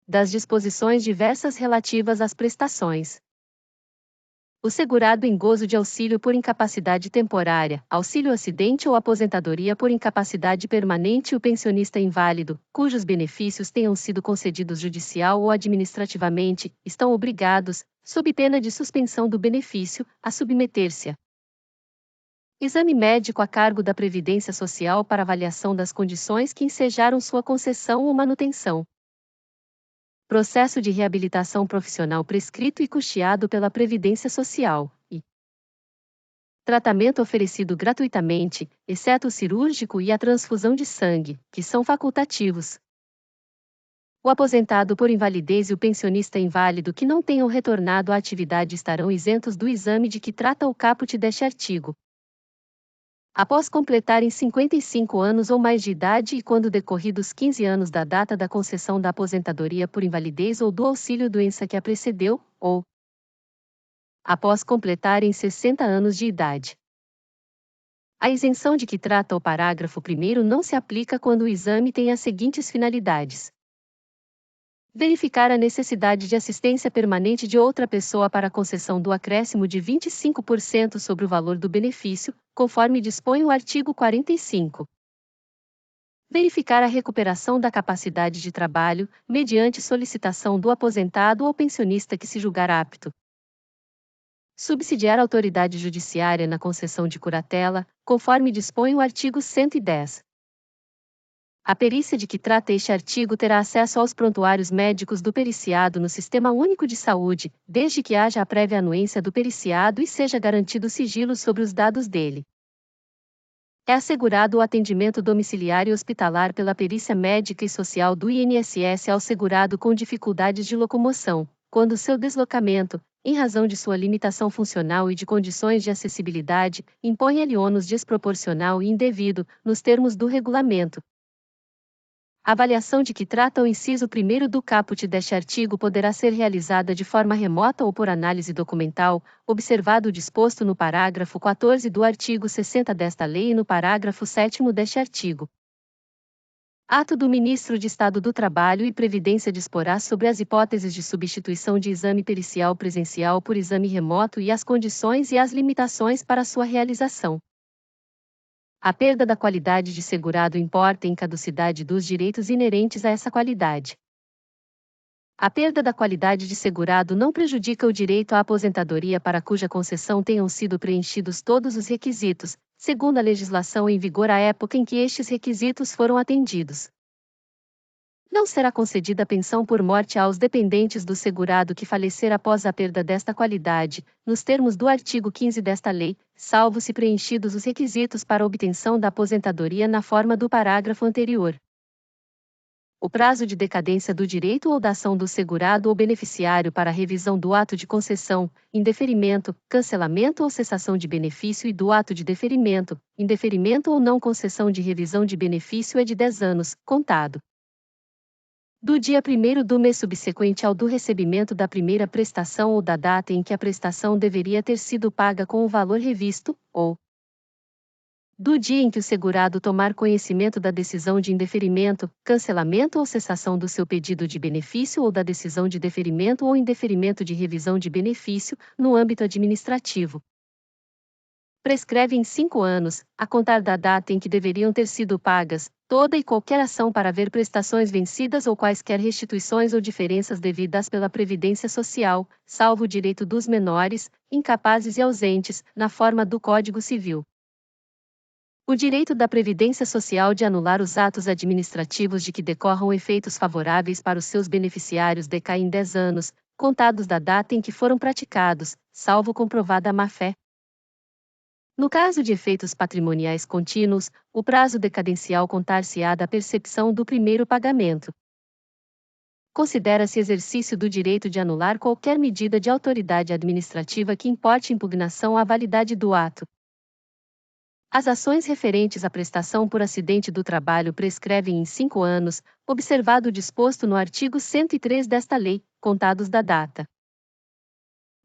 das disposições diversas relativas às prestações. O segurado em gozo de auxílio por incapacidade temporária, auxílio-acidente ou aposentadoria por incapacidade permanente e o pensionista inválido, cujos benefícios tenham sido concedidos judicial ou administrativamente, estão obrigados, sob pena de suspensão do benefício, a submeter-se a exame médico a cargo da Previdência Social para avaliação das condições que ensejaram sua concessão ou manutenção. Processo de reabilitação profissional prescrito e custeado pela Previdência Social, e tratamento oferecido gratuitamente, exceto o cirúrgico e a transfusão de sangue, que são facultativos. O aposentado por invalidez e o pensionista inválido que não tenham retornado à atividade estarão isentos do exame de que trata o caput deste artigo. Após completarem 55 anos ou mais de idade e quando decorridos 15 anos da data da concessão da aposentadoria por invalidez ou do auxílio-doença que a precedeu, ou após completarem 60 anos de idade. A isenção de que trata o parágrafo 1º não se aplica quando o exame tem as seguintes finalidades: verificar a necessidade de assistência permanente de outra pessoa para a concessão do acréscimo de 25% sobre o valor do benefício, conforme dispõe o artigo 45. Verificar a recuperação da capacidade de trabalho, mediante solicitação do aposentado ou pensionista que se julgar apto. Subsidiar a autoridade judiciária na concessão de curatela, conforme dispõe o artigo 110. A perícia de que trata este artigo terá acesso aos prontuários médicos do periciado no Sistema Único de Saúde, desde que haja a prévia anuência do periciado e seja garantido sigilo sobre os dados dele. É assegurado o atendimento domiciliar e hospitalar pela perícia médica e social do INSS ao segurado com dificuldades de locomoção, quando seu deslocamento, em razão de sua limitação funcional e de condições de acessibilidade, impõe-lhe ônus desproporcional e indevido, nos termos do regulamento. A avaliação de que trata o inciso 1º do caput deste artigo poderá ser realizada de forma remota ou por análise documental, observado o disposto no parágrafo 14 do artigo 60 desta lei e no parágrafo 7º deste artigo. Ato do Ministro de Estado do Trabalho e Previdência disporá sobre as hipóteses de substituição de exame pericial presencial por exame remoto e as condições e as limitações para sua realização. A perda da qualidade de segurado importa em caducidade dos direitos inerentes a essa qualidade. A perda da qualidade de segurado não prejudica o direito à aposentadoria para cuja concessão tenham sido preenchidos todos os requisitos, segundo a legislação em vigor à época em que estes requisitos foram atendidos. Não será concedida pensão por morte aos dependentes do segurado que falecer após a perda desta qualidade, nos termos do artigo 15 desta lei, salvo se preenchidos os requisitos para obtenção da aposentadoria na forma do parágrafo anterior. O prazo de decadência do direito ou da ação do segurado ou beneficiário para a revisão do ato de concessão, indeferimento, cancelamento ou cessação de benefício e do ato de deferimento, indeferimento ou não concessão de revisão de benefício é de 10 anos, contado do dia 1º do mês subsequente ao do recebimento da primeira prestação ou da data em que a prestação deveria ter sido paga com o valor revisto, ou do dia em que o segurado tomar conhecimento da decisão de indeferimento, cancelamento ou cessação do seu pedido de benefício ou da decisão de deferimento ou indeferimento de revisão de benefício, no âmbito administrativo. Prescreve em 5 anos, a contar da data em que deveriam ter sido pagas, toda e qualquer ação para haver prestações vencidas ou quaisquer restituições ou diferenças devidas pela Previdência Social, salvo o direito dos menores, incapazes e ausentes, na forma do Código Civil. O direito da Previdência Social de anular os atos administrativos de que decorram efeitos favoráveis para os seus beneficiários decai em 10 anos, contados da data em que foram praticados, salvo comprovada a má-fé. No caso de efeitos patrimoniais contínuos, o prazo decadencial contar-se-á da percepção do primeiro pagamento. Considera-se exercício do direito de anular qualquer medida de autoridade administrativa que importe impugnação à validade do ato. As ações referentes à prestação por acidente do trabalho prescrevem em 5 anos, observado o disposto no artigo 103 desta lei, contados da data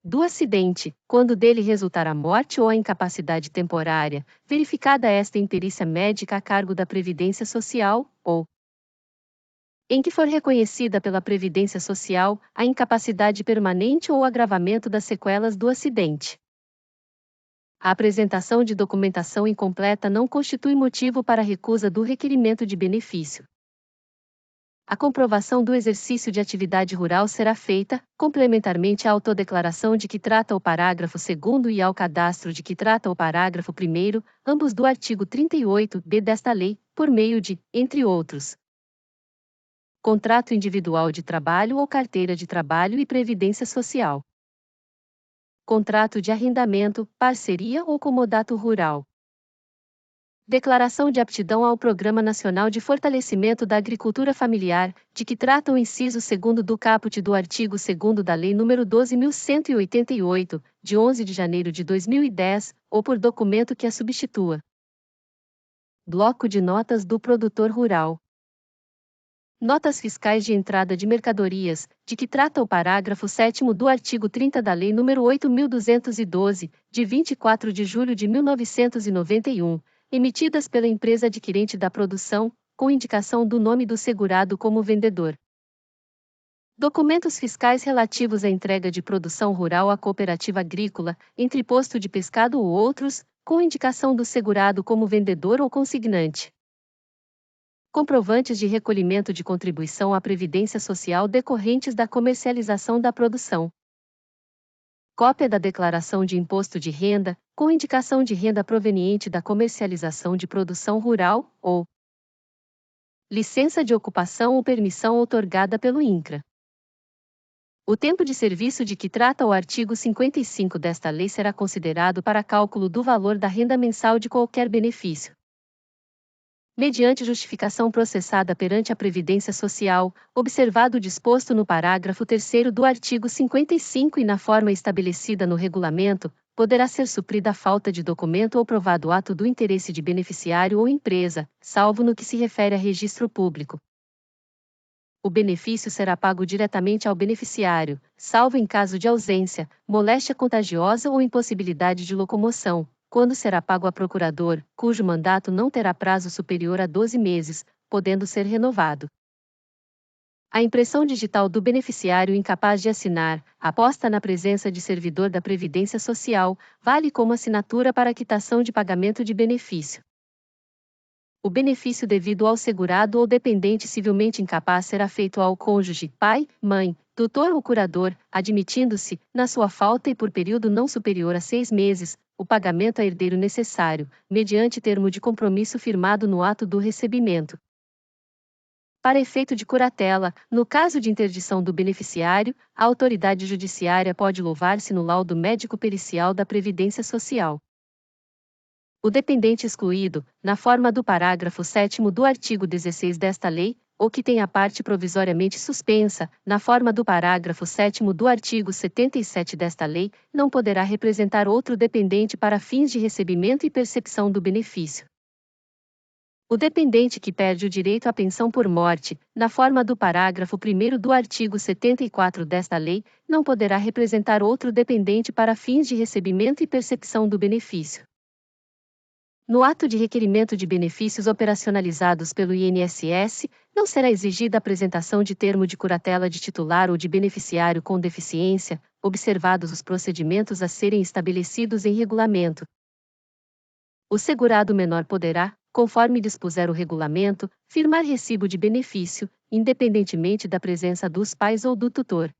do acidente, quando dele resultar a morte ou a incapacidade temporária, verificada esta em perícia médica a cargo da Previdência Social, ou em que for reconhecida pela Previdência Social a incapacidade permanente ou agravamento das sequelas do acidente. A apresentação de documentação incompleta não constitui motivo para recusa do requerimento de benefício. A comprovação do exercício de atividade rural será feita, complementarmente à autodeclaração de que trata o parágrafo 2º e ao cadastro de que trata o parágrafo 1º, ambos do artigo 38b desta lei, por meio de, entre outros, contrato individual de trabalho ou carteira de trabalho e previdência social, contrato de arrendamento, parceria ou comodato rural. Declaração de aptidão ao Programa Nacional de Fortalecimento da Agricultura Familiar, de que trata o inciso 2º do caput do artigo 2º da Lei nº 12.188, de 11 de janeiro de 2010, ou por documento que a substitua. Bloco de notas do produtor rural. Notas fiscais de entrada de mercadorias, de que trata o parágrafo 7º do artigo 30 da Lei nº 8.212, de 24 de julho de 1991, emitidas pela empresa adquirente da produção, com indicação do nome do segurado como vendedor. Documentos fiscais relativos à entrega de produção rural à cooperativa agrícola, entre posto de pescado ou outros, com indicação do segurado como vendedor ou consignante. Comprovantes de recolhimento de contribuição à Previdência Social decorrentes da comercialização da produção. Cópia da declaração de imposto de renda, com indicação de renda proveniente da comercialização de produção rural, ou licença de ocupação ou permissão outorgada pelo INCRA. O tempo de serviço de que trata o artigo 55 desta lei será considerado para cálculo do valor da renda mensal de qualquer benefício, mediante justificação processada perante a Previdência Social, observado o disposto no parágrafo 3º do artigo 55 e na forma estabelecida no regulamento, poderá ser suprida a falta de documento ou provado ato do interesse de beneficiário ou empresa, salvo no que se refere a registro público. O benefício será pago diretamente ao beneficiário, salvo em caso de ausência, moléstia contagiosa ou impossibilidade de locomoção, quando será pago a procurador, cujo mandato não terá prazo superior a 12 meses, podendo ser renovado. A impressão digital do beneficiário incapaz de assinar, aposta na presença de servidor da Previdência Social, vale como assinatura para quitação de pagamento de benefício. O benefício devido ao segurado ou dependente civilmente incapaz será feito ao cônjuge, pai, mãe, tutor ou curador, admitindo-se, na sua falta e por período não superior a 6 meses, o pagamento a herdeiro necessário, mediante termo de compromisso firmado no ato do recebimento. Para efeito de curatela, no caso de interdição do beneficiário, a autoridade judiciária pode louvar-se no laudo médico-pericial da Previdência Social. O dependente excluído, na forma do parágrafo 7º do artigo 16 desta lei, ou que tenha parte provisoriamente suspensa, na forma do parágrafo 7º do artigo 77 desta lei, não poderá representar outro dependente para fins de recebimento e percepção do benefício. O dependente que perde o direito à pensão por morte, na forma do parágrafo 1º do artigo 74 desta lei, não poderá representar outro dependente para fins de recebimento e percepção do benefício. No ato de requerimento de benefícios operacionalizados pelo INSS, não será exigida a apresentação de termo de curatela de titular ou de beneficiário com deficiência, observados os procedimentos a serem estabelecidos em regulamento. O segurado menor poderá, conforme dispuser o regulamento, firmar recibo de benefício, independentemente da presença dos pais ou do tutor.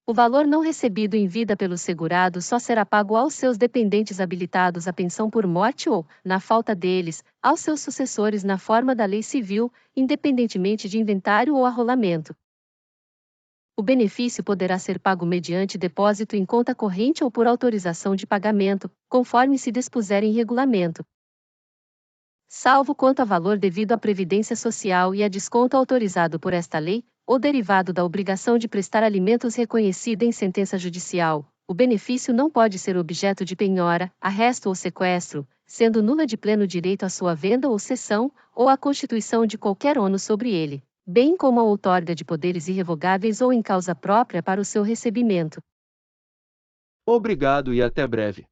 O valor não recebido em vida pelo segurado só será pago aos seus dependentes habilitados à pensão por morte ou, na falta deles, aos seus sucessores na forma da lei civil, independentemente de inventário ou arrolamento. O benefício poderá ser pago mediante depósito em conta corrente ou por autorização de pagamento, conforme se dispuser em regulamento, salvo quanto a valor devido à Previdência Social e a desconto autorizado por esta lei, ou derivado da obrigação de prestar alimentos reconhecida em sentença judicial. O benefício não pode ser objeto de penhora, arresto ou sequestro, sendo nula de pleno direito à sua venda ou cessão, ou a constituição de qualquer ônus sobre ele, bem como a outorga de poderes irrevogáveis ou em causa própria para o seu recebimento. Obrigado e até breve.